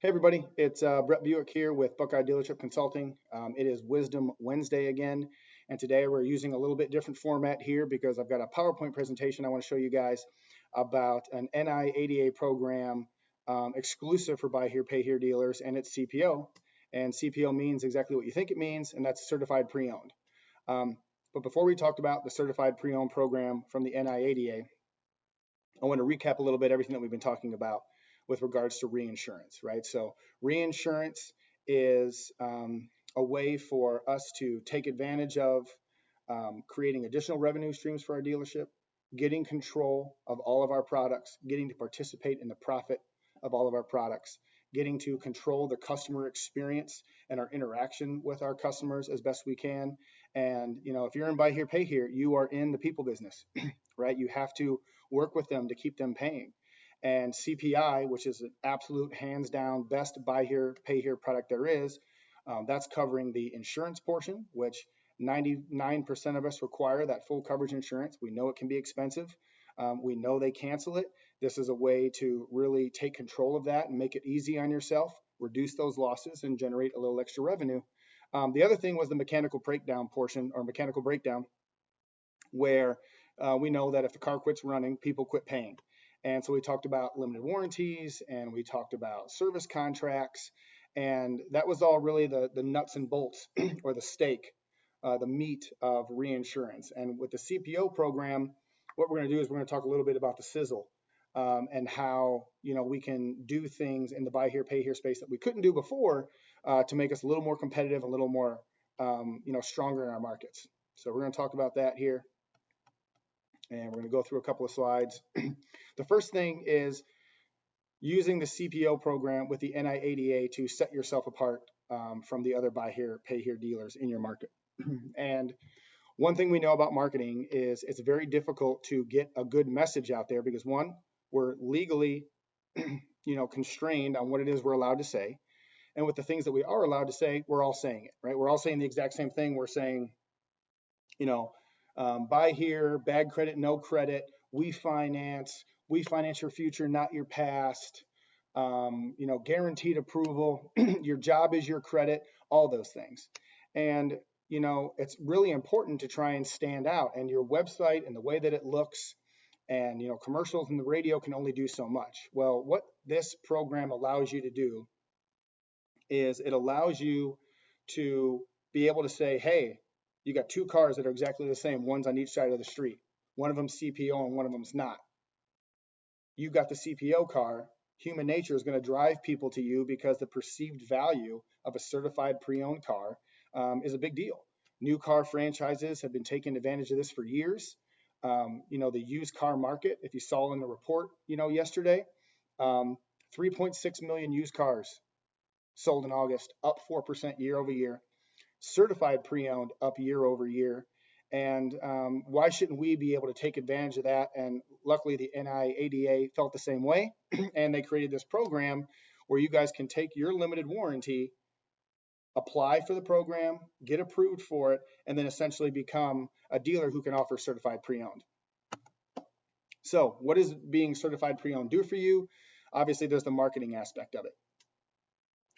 Hey everybody, it's Brett Buick here with Buckeye Dealership Consulting. It is Wisdom Wednesday again, and today we're using a little bit different format here because I've got a PowerPoint presentation I want to show you guys about an NIADA program exclusive for Buy Here, Pay Here dealers, and it's CPO. And CPO means exactly what you think it means, and that's Certified Pre-Owned. But before we talked about the Certified Pre-Owned program from the NIADA, I want to recap a little bit everything that we've been talking about with regards to reinsurance, right? So reinsurance is a way for us to take advantage of creating additional revenue streams for our dealership, getting control of all of our products, getting to participate in the profit of all of our products, getting to control the customer experience and our interaction with our customers as best we can. And if you're in Buy Here, Pay Here, you are in the people business, right? You have to work with them to keep them paying. And CPI, which is an absolute hands down best Buy Here, Pay Here product there is, that's covering the insurance portion, which 99% of us require that full coverage insurance. We know it can be expensive. We know they cancel it. This is a way to really take control of that and make it easy on yourself, reduce those losses, and generate a little extra revenue. The other thing was the mechanical breakdown portion, or mechanical breakdown, where we know that if the car quits running, people quit paying. And so we talked about limited warranties, and we talked about service contracts, and that was all really the nuts and bolts or the steak, the meat of reinsurance. And with the CPO program, what we're going to do is we're going to talk a little bit about the sizzle and how we can do things in the Buy Here, Pay Here space that we couldn't do before to make us a little more competitive, a little more stronger in our markets. So we're going to talk about that here. And we're going to go through a couple of slides. The first thing is using the CPO program with the NIADA to set yourself apart from the other Buy Here, Pay Here dealers in your market. And one thing we know about marketing is it's very difficult to get a good message out there because, one, we're legally constrained on what it is we're allowed to say. And with the things that we are allowed to say, we're all saying it, right? We're all saying the exact same thing. We're saying, Buy here, bad credit, no credit, we finance your future, not your past, guaranteed approval, your job is your credit, all those things. And, it's really important to try and stand out, and your website and the way that it looks and, commercials and the radio can only do so much. Well, what this program allows you to do is it allows you to be able to say, hey, you got two cars that are exactly the same, one's on each side of the street. One of them's CPO and one of them's not. You got the CPO car. Human nature is going to drive people to you because the perceived value of a certified pre-owned car is a big deal. New car franchises have been taking advantage of this for years. The used car market, if you saw in the report, yesterday, 3.6 million used cars sold in August, up 4% year over year. Certified pre-owned up year over year. And why shouldn't we be able to take advantage of that? And luckily the NIADA felt the same way, and they created this program where you guys can take your limited warranty, apply for the program, get approved for it, and then essentially become a dealer who can offer certified pre-owned. So what does being certified pre-owned do for you? Obviously there's the marketing aspect of it.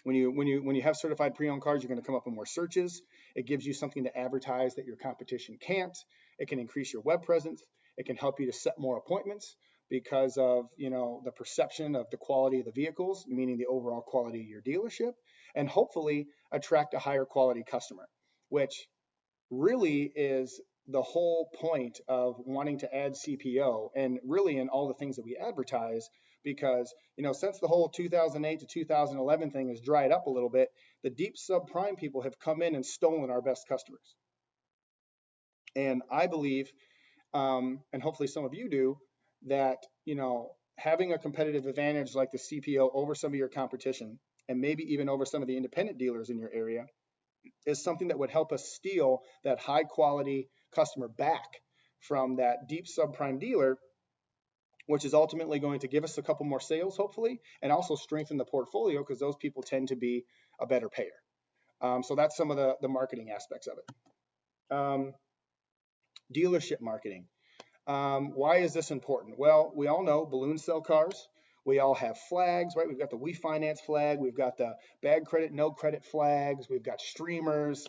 When you have certified pre-owned cars, you're going to come up with more searches. It gives you something to advertise that your competition can't. It can increase your web presence. It can help you to set more appointments because of the perception of the quality of the vehicles, meaning the overall quality of your dealership, and hopefully attract a higher quality customer, which really is the whole point of wanting to add CPO and really in all the things that we advertise. Because, since the whole 2008 to 2011 thing has dried up a little bit, the deep subprime people have come in and stolen our best customers. And I believe, and hopefully some of you do, that, having a competitive advantage like the CPO over some of your competition, and maybe even over some of the independent dealers in your area, is something that would help us steal that high quality customer back from that deep subprime dealer, which is ultimately going to give us a couple more sales, hopefully, and also strengthen the portfolio because those people tend to be a better payer. So that's some of the marketing aspects of it. Dealership marketing. Why is this important? Well, we all know balloons sell cars. We all have flags, right? We've got the We Finance flag. We've got the bad credit, no credit flags. We've got streamers.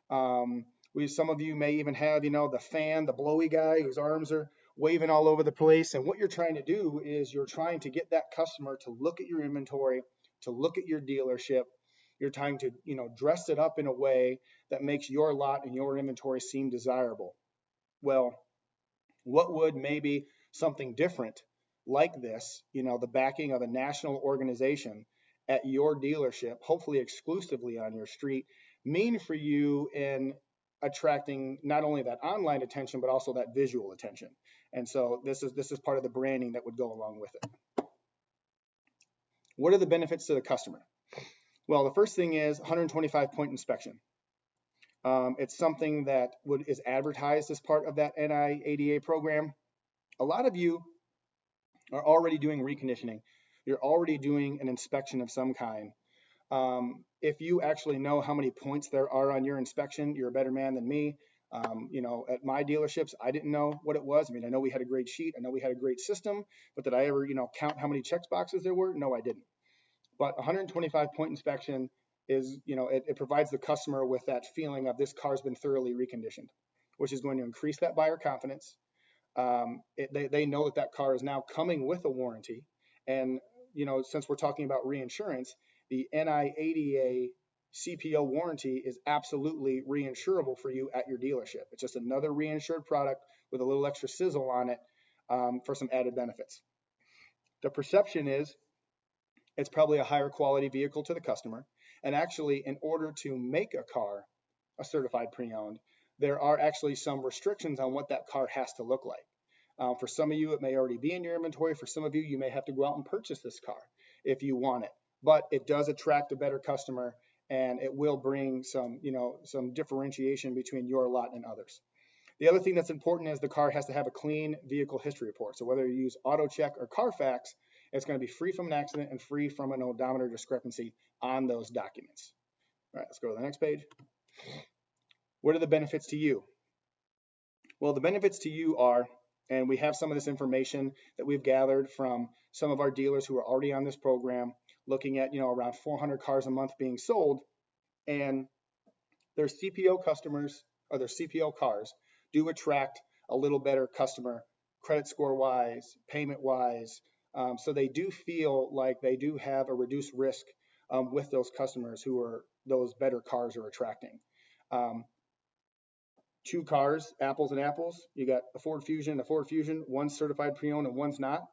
Some of you may even have, the fan, the blowy guy whose arms are waving all over the place. And what you're trying to do is you're trying to get that customer to look at your inventory, to look at your dealership. You're trying to, dress it up in a way that makes your lot and your inventory seem desirable. Well, what would maybe something different like this, the backing of a national organization at your dealership, hopefully exclusively on your street, mean for you in attracting not only that online attention, but also that visual attention? And so this is part of the branding that would go along with it. What are the benefits to the customer? Well, the first thing is 125-point inspection. It's something that is advertised as part of that NIADA program. A lot of you are already doing reconditioning. You're already doing an inspection of some kind. If you actually know how many points there are on your inspection, you're a better man than me. At my dealerships, I didn't know what it was. I mean, I know we had a great sheet. I know we had a great system, but did I ever, count how many check boxes there were? No, I didn't. But 125-point inspection is, it provides the customer with that feeling of this car's been thoroughly reconditioned, which is going to increase that buyer confidence. They know that car is now coming with a warranty. And, since we're talking about reinsurance, the NIADA CPO warranty is absolutely reinsurable for you at your dealership. It's just another reinsured product with a little extra sizzle on it for some added benefits. The perception is it's probably a higher quality vehicle to the customer. And actually, in order to make a car a certified pre-owned, there are actually some restrictions on what that car has to look like. For some of you, it may already be in your inventory. For some of you, you may have to go out and purchase this car if you want it. But it does attract a better customer, and it will bring some differentiation between your lot and others. The other thing that's important is the car has to have a clean vehicle history report. So whether you use AutoCheck or Carfax, it's going to be free from an accident and free from an odometer discrepancy on those documents. All right, let's go to the next page. What are the benefits to you? Well, the benefits to you are, and we have some of this information that we've gathered from some of our dealers who are already on this program, looking at, around 400 cars a month being sold, and their CPO customers or their CPO cars do attract a little better customer credit score wise, payment wise. So they do feel like they do have a reduced risk with those customers who are those better cars are attracting. Two cars, apples and apples. You got a Ford Fusion and a Ford Fusion. One's certified pre-owned and one's not.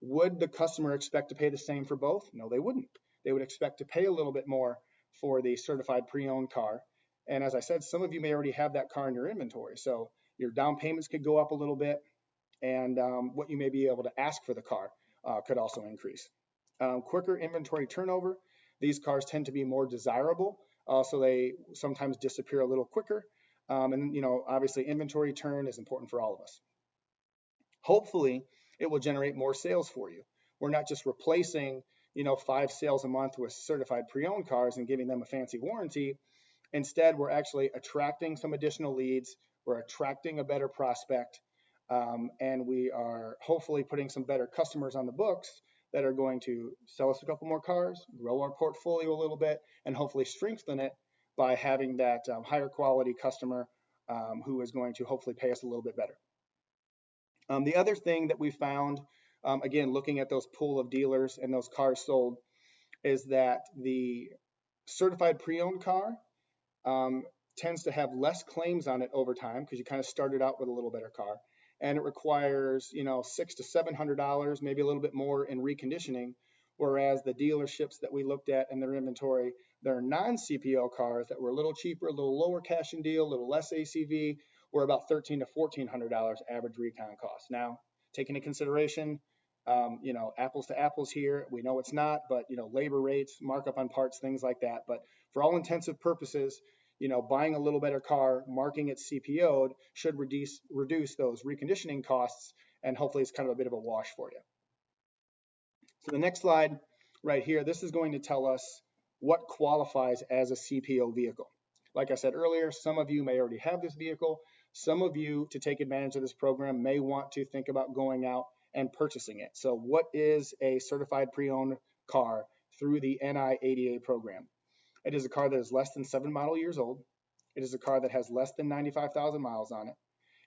Would the customer expect to pay the same for both? No, they wouldn't. They would expect to pay a little bit more for the certified pre-owned car. And as I said, some of you may already have that car in your inventory. So your down payments could go up a little bit, and what you may be able to ask for the car could also increase. Quicker inventory turnover. These cars tend to be more desirable, so they sometimes disappear a little quicker. And obviously inventory turn is important for all of us. Hopefully it will generate more sales for you. We're not just replacing 5 sales a month with certified pre-owned cars and giving them a fancy warranty. Instead, we're actually attracting some additional leads. We're attracting a better prospect, and we are hopefully putting some better customers on the books that are going to sell us a couple more cars, grow our portfolio a little bit, and hopefully strengthen it by having that higher quality customer who is going to hopefully pay us a little bit better. The other thing that we found, again, looking at those pool of dealers and those cars sold, is that the certified pre-owned car tends to have less claims on it over time because you kind of started out with a little better car, and it requires $600 to $700, maybe a little bit more in reconditioning. Whereas the dealerships that we looked at in their inventory, their non-CPO cars that were a little cheaper, a little lower cash and deal, a little less ACV, were about $1,300 to $1,400 average recon cost. Now, taking into consideration, apples to apples here, we know it's not, but labor rates, markup on parts, things like that. But for all intensive purposes, buying a little better car, marking it CPO'd should reduce those reconditioning costs, and hopefully it's kind of a bit of a wash for you. So the next slide right here, this is going to tell us what qualifies as a CPO vehicle. Like I said earlier, some of you may already have this vehicle. Some of you, to take advantage of this program, may want to think about going out and purchasing it. So what is a certified pre-owned car through the NIADA program? It is a car that is less than 7 model years old. It is a car that has less than 95,000 miles on it.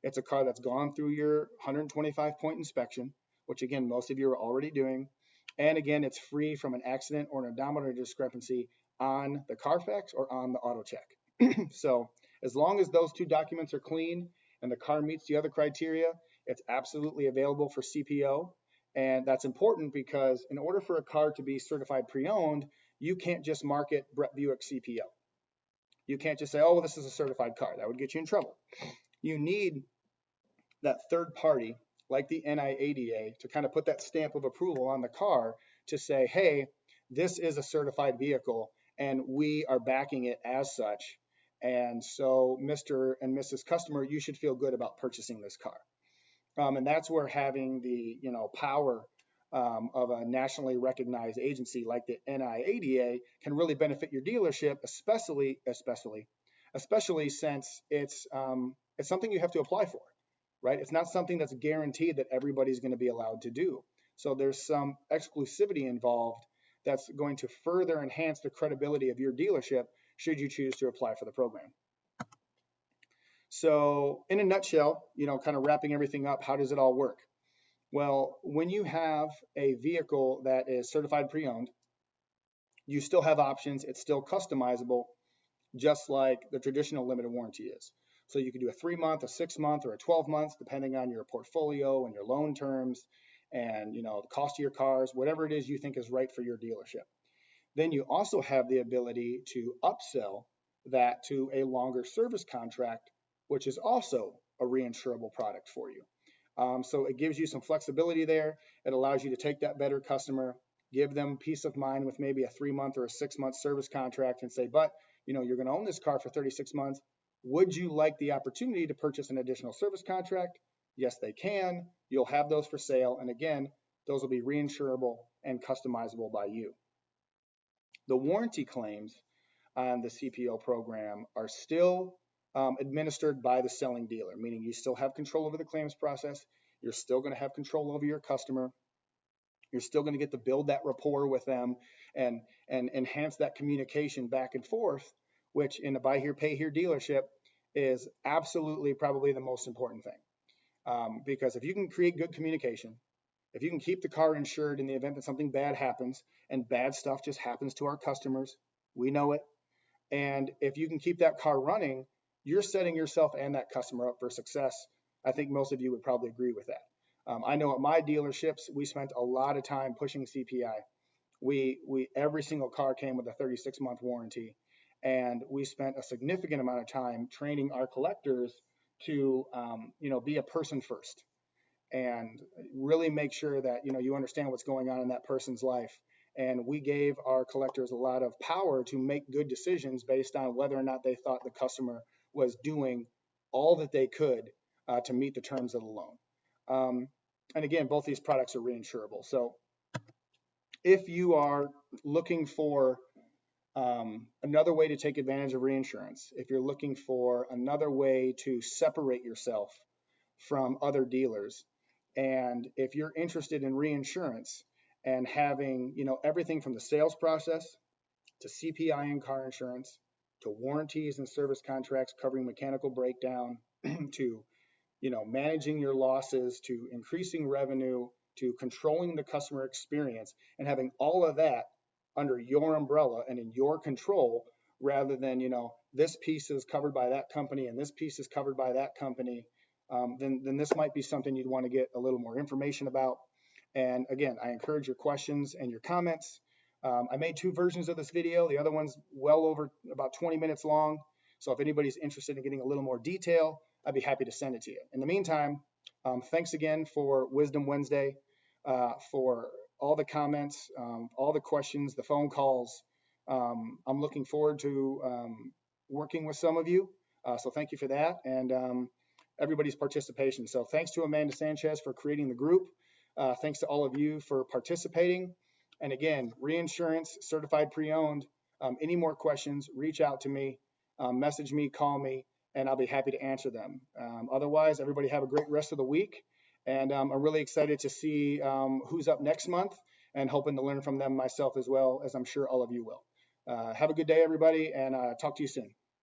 It's a car that's gone through your 125-point inspection, which again, most of you are already doing. And again, it's free from an accident or an odometer discrepancy on the Carfax or on the auto check. So as long as those two documents are clean and the car meets the other criteria, it's absolutely available for CPO. And that's important because in order for a car to be certified pre-owned, you can't just market Brett Buick CPO. You can't just say, oh, well, this is a certified car. That would get you in trouble. You need that third party, like the NIADA, to kind of put that stamp of approval on the car to say, hey, this is a certified vehicle and we are backing it as such. And so, Mr. and Mrs. Customer, you should feel good about purchasing this car. And that's where having the power of a nationally recognized agency like the NIADA can really benefit your dealership, especially since it's something you have to apply for, right? It's not something that's guaranteed that everybody's going to be allowed to do. So there's some exclusivity involved that's going to further enhance the credibility of your dealership should you choose to apply for the program. So in a nutshell, kind of wrapping everything up, how does it all work? Well, when you have a vehicle that is certified pre-owned, you still have options. It's still customizable, just like the traditional limited warranty is. So you can do a 3-month, a 6-month, or a 12 months, depending on your portfolio and your loan terms and the cost of your cars, whatever it is you think is right for your dealership. Then you also have the ability to upsell that to a longer service contract, which is also a reinsurable product for you. So it gives you some flexibility there. It allows you to take that better customer, give them peace of mind with maybe a 3-month or a 6-month service contract and say, but you're going to own this car for 36 months. Would you like the opportunity to purchase an additional service contract? Yes, they can. You'll have those for sale. And again, those will be reinsurable and customizable by you. The warranty claims on the CPO program are still administered by the selling dealer, meaning you still have control over the claims process. You're still going to have control over your customer. You're still going to get to build that rapport with them and enhance that communication back and forth, which in a buy here, pay here dealership is absolutely probably the most important thing. Because if you can create good communication, if you can keep the car insured in the event that something bad happens, and bad stuff just happens to our customers, we know it. And if you can keep that car running, you're setting yourself and that customer up for success. I think most of you would probably agree with that. I know at my dealerships, we spent a lot of time pushing CPI. We every single car came with a 36-month warranty, and we spent a significant amount of time training our collectors to be a person first and really make sure that you understand what's going on in that person's life. And we gave our collectors a lot of power to make good decisions based on whether or not they thought the customer was doing all that they could to meet the terms of the loan. And again, both these products are reinsurable. So if you are looking for another way to take advantage of reinsurance, if you're looking for another way to separate yourself from other dealers, and if you're interested in reinsurance and having everything from the sales process to CPI and car insurance to warranties and service contracts covering mechanical breakdown to managing your losses, to increasing revenue, to controlling the customer experience, and having all of that under your umbrella and in your control, rather than this piece is covered by that company and this piece is covered by that company, then this might be something you'd want to get a little more information about. And again, I encourage your questions and your comments. I made 2 versions of this video. The other one's well over about 20 minutes long. So if anybody's interested in getting a little more detail, I'd be happy to send it to you. In the meantime, thanks again for Wisdom Wednesday, for all the comments, all the questions, the phone calls. I'm looking forward to working with some of you. So thank you for that, and everybody's participation. So thanks to Amanda Sanchez for creating the group. Thanks to all of you for participating. And again, reinsurance, certified pre-owned. Any more questions, reach out to me, message me, call me, and I'll be happy to answer them. Otherwise, everybody have a great rest of the week. And I'm really excited to see who's up next month and hoping to learn from them myself as well, as I'm sure all of you will. Have a good day, everybody, and talk to you soon.